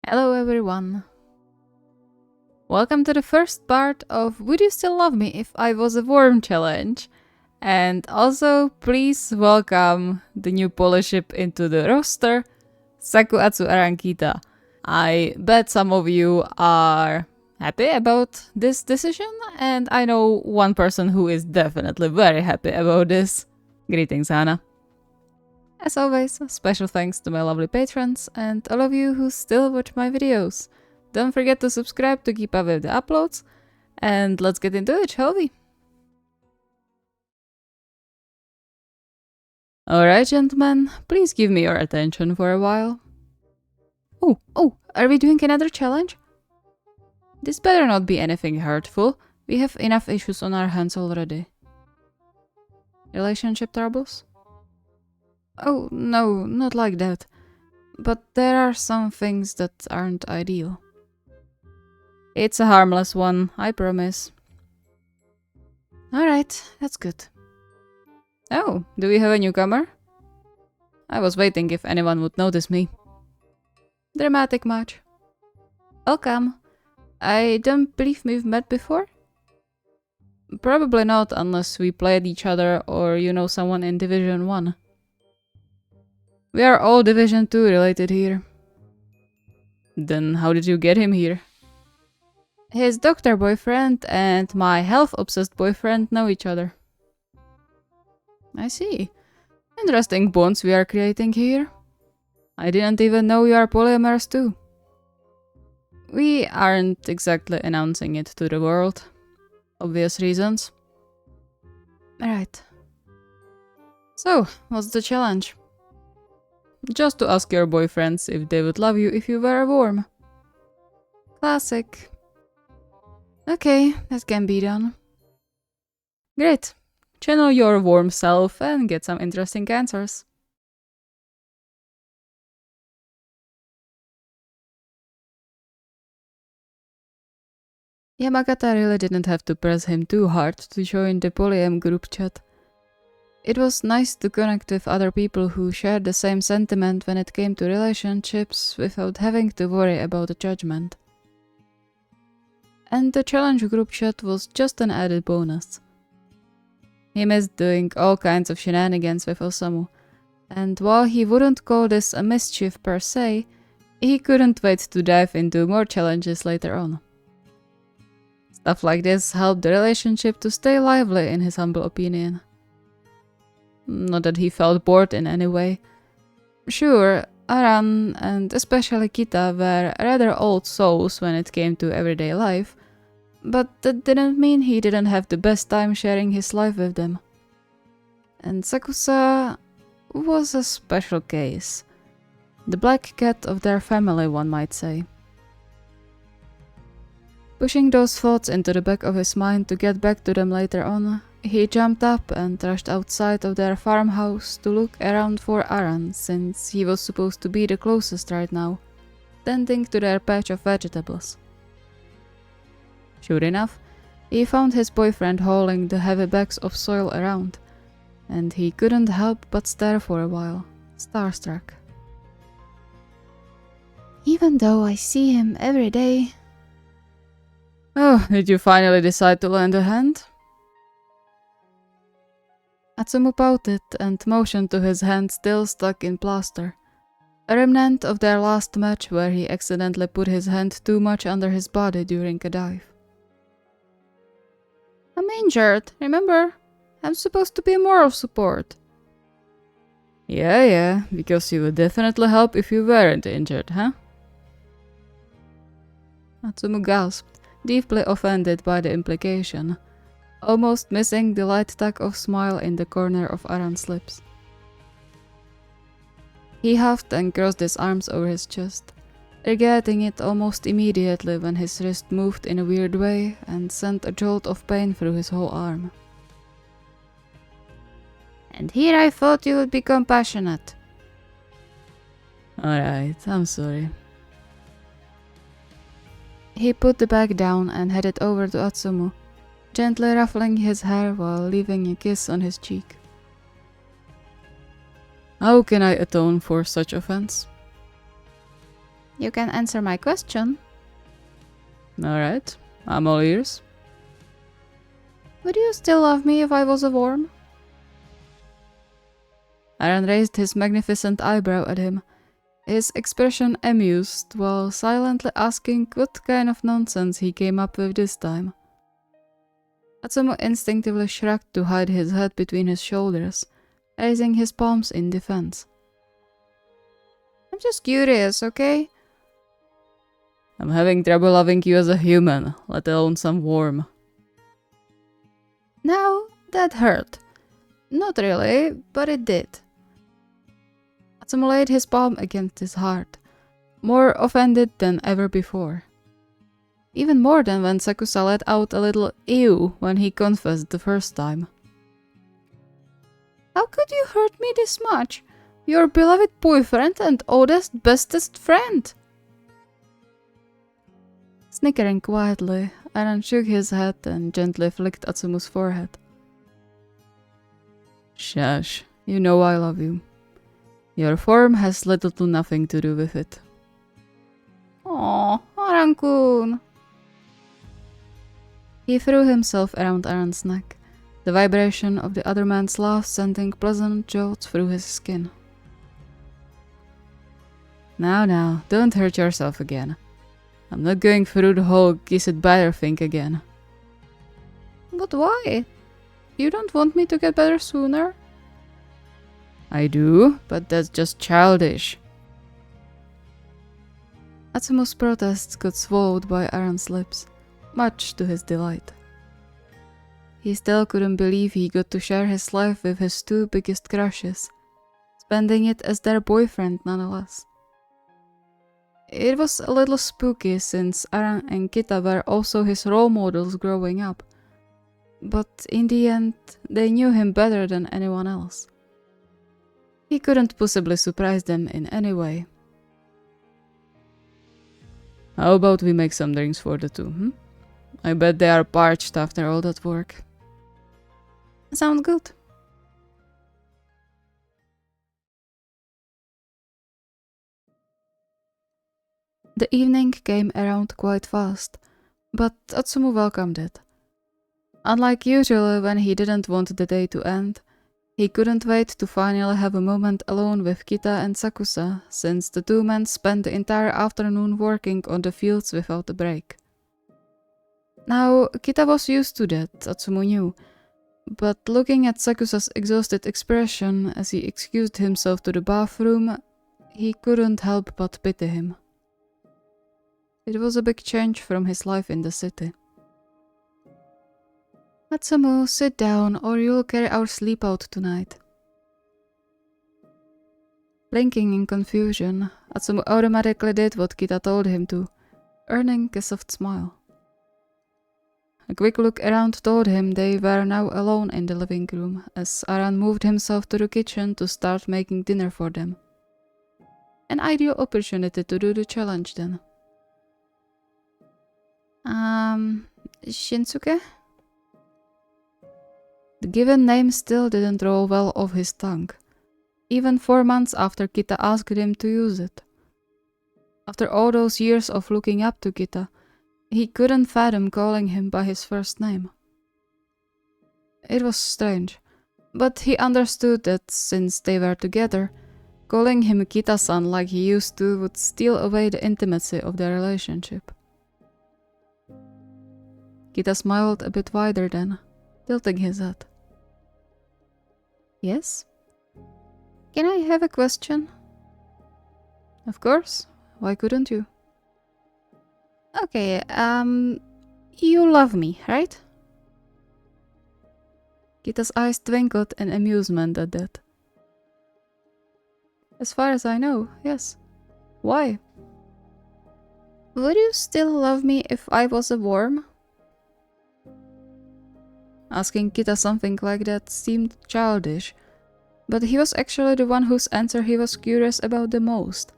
Hello everyone. Welcome to the first part of Would You Still Love Me If I Was a Worm challenge. And also please welcome the new Polyship into the roster, SakuAtsuAranKita. I bet some of you are happy about this decision, and I know one person who is definitely very happy about this. Greetings, Hannah. As always, special thanks to my lovely patrons and all of you who still watch my videos. Don't forget to subscribe to keep up with the uploads, and let's get into it, shall we? Alright, gentlemen, please give me your attention for a while. Oh, are we doing another challenge? This better not be anything hurtful. We have enough issues on our hands already. Relationship troubles? Oh, no, not like that. But there are some things that aren't ideal. It's a harmless one, I promise. Alright, that's good. Oh, do we have a newcomer? I was waiting if anyone would notice me. Dramatic much. Welcome. I don't believe we've met before? Probably not unless we played each other or you know someone in Division 1. We are all Division 2 related here. Then how did you get him here? His doctor boyfriend and my health-obsessed boyfriend know each other. I see. Interesting bonds we are creating here. I didn't even know you are polyamorous too. We aren't exactly announcing it to the world. Obvious reasons. Right. So, what's the challenge? Just to ask your boyfriends if they would love you if you were a worm. Classic. Okay, that can be done. Great. Channel your worm self and get some interesting answers. Yamagata really didn't have to press him too hard to join the Polyam group chat. It was nice to connect with other people who shared the same sentiment when it came to relationships without having to worry about a judgment. And the challenge group chat was just an added bonus. He missed doing all kinds of shenanigans with Osamu, and while he wouldn't call this a mischief per se, he couldn't wait to dive into more challenges later on. Stuff like this helped the relationship to stay lively in his humble opinion. Not that he felt bored in any way. Sure, Aran and especially Kita were rather old souls when it came to everyday life, but that didn't mean he didn't have the best time sharing his life with them. And Sakusa was a special case. The black cat of their family, one might say. Pushing those thoughts into the back of his mind to get back to them later on, he jumped up and rushed outside of their farmhouse to look around for Aran, since he was supposed to be the closest right now, tending to their patch of vegetables. Sure enough, he found his boyfriend hauling the heavy bags of soil around, and he couldn't help but stare for a while, starstruck. Even though I see him every day... Oh, did you finally decide to lend a hand? Atsumu pouted and motioned to his hand still stuck in plaster, a remnant of their last match where he accidentally put his hand too much under his body during a dive. I'm injured, remember? I'm supposed to be moral support. Yeah, because you would definitely help if you weren't injured, huh? Atsumu gasped, deeply offended by the implication, almost missing the light tuck of smile in the corner of Aran's lips. He huffed and crossed his arms over his chest, regretting it almost immediately when his wrist moved in a weird way and sent a jolt of pain through his whole arm. And here I thought you would be compassionate. Alright, I'm sorry. He put the bag down and headed over to Atsumu, gently ruffling his hair while leaving a kiss on his cheek. How can I atone for such offense? You can answer my question. Alright, I'm all ears. Would you still love me if I was a worm? Aran raised his magnificent eyebrow at him, his expression amused, while silently asking what kind of nonsense he came up with this time. Atsumu instinctively shrugged to hide his head between his shoulders, raising his palms in defense. I'm just curious, okay? I'm having trouble loving you as a human, let alone some worm. Now, that hurt. Not really, but it did. Atsumu laid his palm against his heart, more offended than ever before. Even more than when Sakusa let out a little ew when he confessed the first time. How could you hurt me this much? Your beloved boyfriend and oldest, bestest friend. Snickering quietly, Aran shook his head and gently flicked Atsumu's forehead. Shush, you know I love you. Your form has little to nothing to do with it. Aw, Aran-kun. He threw himself around Aran's neck, the vibration of the other man's laugh sending pleasant jolts through his skin. Now, don't hurt yourself again. I'm not going through the whole kiss it better thing again. But why? You don't want me to get better sooner? I do, but that's just childish. Atsumu's protests got swallowed by Aran's lips, much to his delight. He still couldn't believe he got to share his life with his two biggest crushes, spending it as their boyfriend nonetheless. It was a little spooky since Aran and Kita were also his role models growing up, but in the end, they knew him better than anyone else. He couldn't possibly surprise them in any way. How about we make some drinks for the two, I bet they are parched after all that work. Sounds good. The evening came around quite fast, but Atsumu welcomed it. Unlike usual when he didn't want the day to end, he couldn't wait to finally have a moment alone with Kita and Sakusa, since the two men spent the entire afternoon working on the fields without a break. Now, Kita was used to that, Atsumu knew, but looking at Sakusa's exhausted expression as he excused himself to the bathroom, he couldn't help but pity him. It was a big change from his life in the city. Atsumu, sit down or you'll carry our sleep out tonight. Blinking in confusion, Atsumu automatically did what Kita told him to, earning a soft smile. A quick look around told him they were now alone in the living room, as Aran moved himself to the kitchen to start making dinner for them. An ideal opportunity to do the challenge then. Shinsuke? The given name still didn't roll well off his tongue, even 4 months after Kita asked him to use it. After all those years of looking up to Kita, he couldn't fathom calling him by his first name. It was strange, but he understood that since they were together, calling him Kita-san like he used to would steal away the intimacy of their relationship. Kita smiled a bit wider then, tilting his head. Yes? Can I have a question? Of course. Why couldn't you? Okay, you love me, right? Kita's eyes twinkled in amusement at that. As far as I know, yes. Why? Would you still love me if I was a worm? Asking Kita something like that seemed childish, but he was actually the one whose answer he was curious about the most,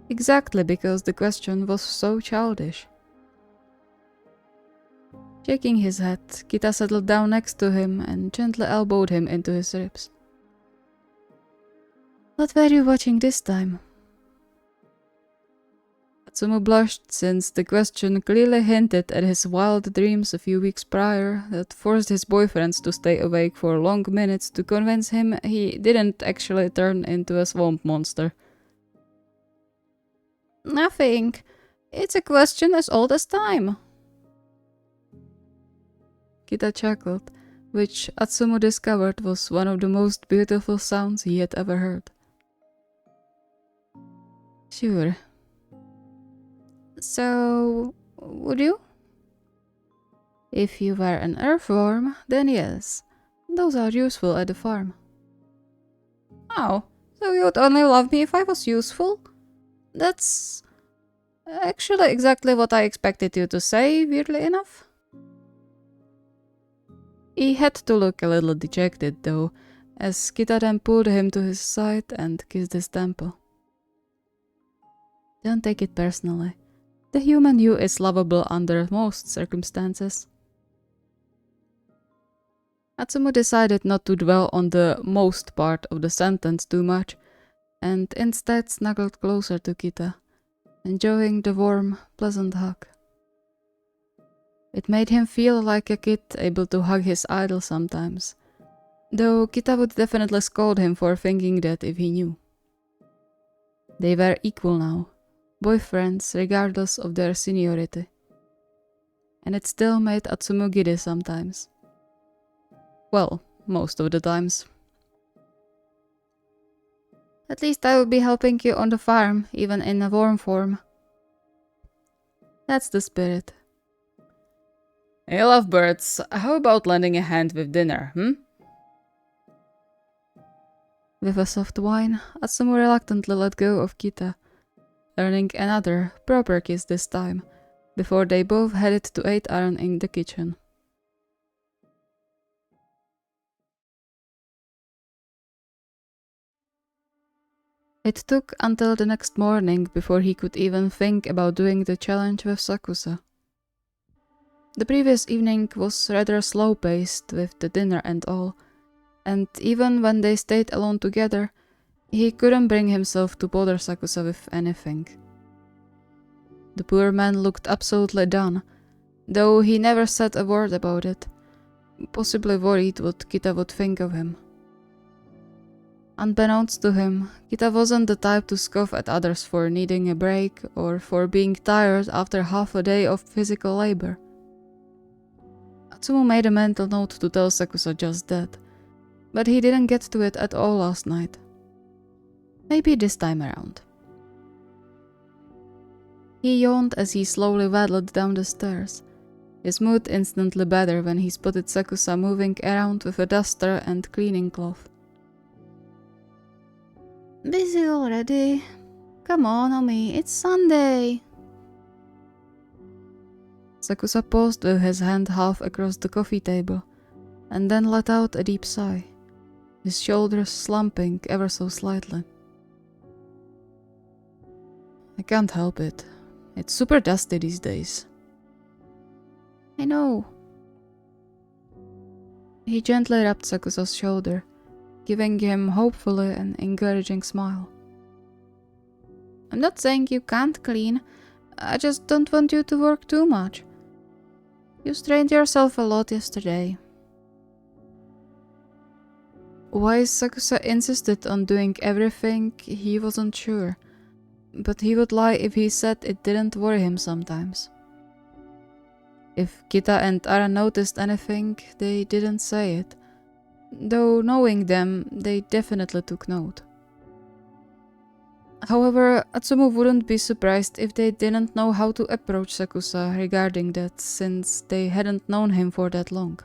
exactly because the question was so childish. Shaking his head, Kita settled down next to him and gently elbowed him into his ribs. What were you watching this time? Atsumu blushed since the question clearly hinted at his wild dreams a few weeks prior that forced his boyfriends to stay awake for long minutes to convince him he didn't actually turn into a swamp monster. Nothing. It's a question as old as time. Kita chuckled, which Atsumu discovered was one of the most beautiful sounds he had ever heard. Sure. So, would you? If you were an earthworm, then yes. Those are useful at the farm. Oh, so you would only love me if I was useful? That's actually exactly what I expected you to say, weirdly enough. He had to look a little dejected, though, as Kita then pulled him to his side and kissed his temple. Don't take it personally. The human you is lovable under most circumstances. Atsumu decided not to dwell on the most part of the sentence too much, and instead snuggled closer to Kita, enjoying the warm, pleasant hug. It made him feel like a kid able to hug his idol sometimes, though Kita would definitely scold him for thinking that if he knew. They were equal now, boyfriends regardless of their seniority, and it still made Atsumu giddy sometimes. Well, most of the times. At least I will be helping you on the farm, even in a worm form. That's the spirit. Hey lovebirds, how about lending a hand with dinner, With a soft whine, Atsumu reluctantly let go of Kita, earning another, proper kiss this time, before they both headed to aid Aran in the kitchen. It took until the next morning before he could even think about doing the challenge with Sakusa. The previous evening was rather slow-paced with the dinner and all, and even when they stayed alone together, he couldn't bring himself to bother Sakusa with anything. The poor man looked absolutely done, though he never said a word about it, possibly worried what Kita would think of him. Unbeknownst to him, Kita wasn't the type to scoff at others for needing a break or for being tired after half a day of physical labor. Atsumu made a mental note to tell Sakusa just that, but he didn't get to it at all last night. Maybe this time around. He yawned as he slowly waddled down the stairs, his mood instantly better when he spotted Sakusa moving around with a duster and cleaning cloth. Busy already? Come on, Omi, it's Sunday. Sakusa paused with his hand half across the coffee table, and then let out a deep sigh, his shoulders slumping ever so slightly. I can't help it. It's super dusty these days. I know. He gently rubbed Sakusa's shoulder, giving him hopefully an encouraging smile. I'm not saying you can't clean, I just don't want you to work too much. You strained yourself a lot yesterday. Why Sakusa insisted on doing everything, he wasn't sure, but he would lie if he said it didn't worry him sometimes. If Kita and Aran noticed anything, they didn't say it, though knowing them, they definitely took note. However, Atsumu wouldn't be surprised if they didn't know how to approach Sakusa regarding that, since they hadn't known him for that long.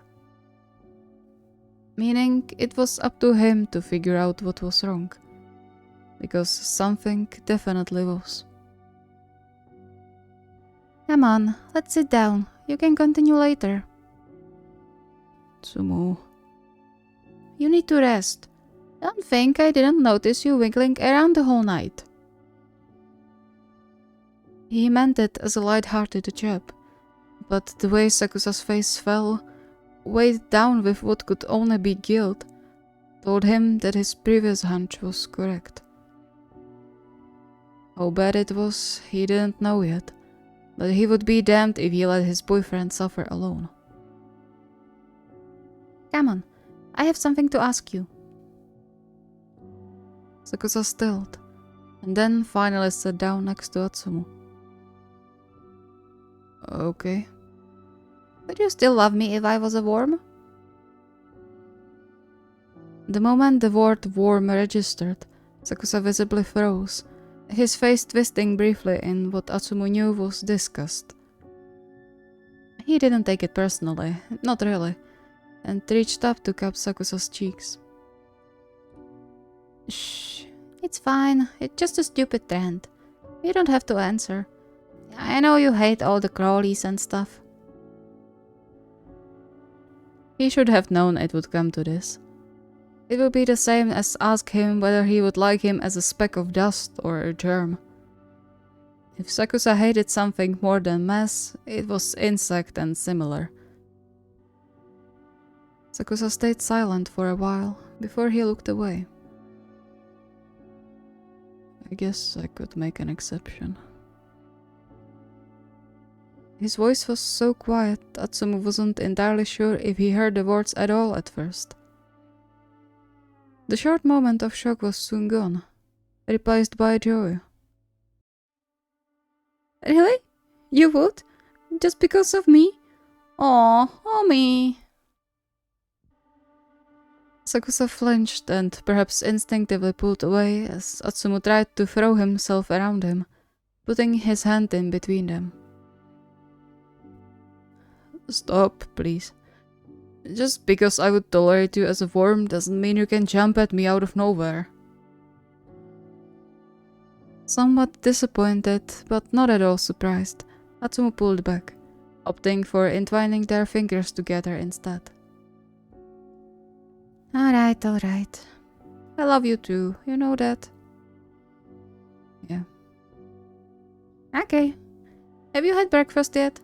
Meaning, it was up to him to figure out what was wrong, because something definitely was. Come on, let's sit down. You can continue later. Atsumu. You need to rest. Don't think I didn't notice you wiggling around the whole night. He meant it as a light-hearted jab, but the way Sakusa's face fell, weighed down with what could only be guilt, told him that his previous hunch was correct. How bad it was, he didn't know yet, but he would be damned if he let his boyfriend suffer alone. Come on, I have something to ask you. Sakusa stilled, and then finally sat down next to Atsumu. Okay. Would you still love me if I was a worm? The moment the word worm registered, Sakusa visibly froze, his face twisting briefly in what Atsumu knew was disgust. He didn't take it personally, not really, and reached up to cup Sakusa's cheeks. Shh, it's fine, it's just a stupid trend. You don't have to answer. I know you hate all the crawlies and stuff. He should have known it would come to this. It would be the same as ask him whether he would like him as a speck of dust or a germ. If Sakusa hated something more than mess, it was insect and similar. Sakusa stayed silent for a while before he looked away. I guess I could make an exception. His voice was so quiet, Atsumu wasn't entirely sure if he heard the words at all at first. The short moment of shock was soon gone, replaced by joy. Really? You would? Just because of me? Oh me. Sakusa flinched and perhaps instinctively pulled away as Atsumu tried to throw himself around him, putting his hand in between them. Stop, please. Just because I would tolerate you as a worm doesn't mean you can jump at me out of nowhere. Somewhat disappointed, but not at all surprised, Atsumu pulled back, opting for entwining their fingers together instead. Alright. I love you too, you know that? Yeah. Okay. Have you had breakfast yet?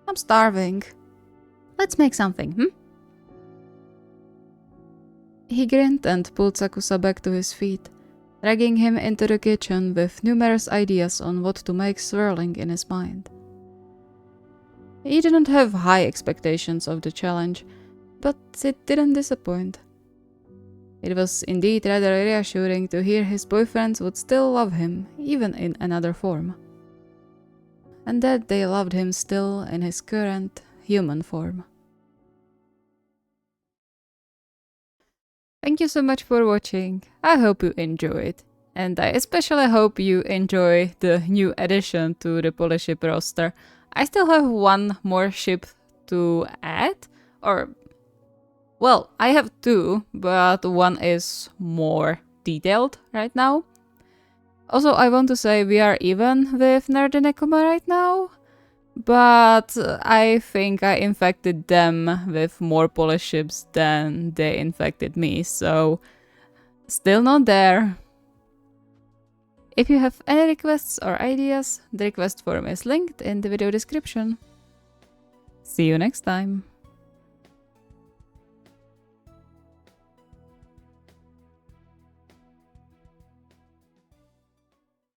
I'm starving. Let's make something, He grinned and pulled Sakusa back to his feet, dragging him into the kitchen with numerous ideas on what to make swirling in his mind. He didn't have high expectations of the challenge, but it didn't disappoint. It was indeed rather reassuring to hear his boyfriends would still love him, even in another form. And that they loved him still in his current human form. Thank you so much for watching. I hope you enjoyed. And I especially hope you enjoy the new addition to the Polyship roster. I still have one more ship to add, well, I have two, but one is more detailed right now. Also, I want to say we are even with Nerdenekuma right now, but I think I infected them with more Polyships than they infected me, so still not there. If you have any requests or ideas, the request form is linked in the video description. See you next time.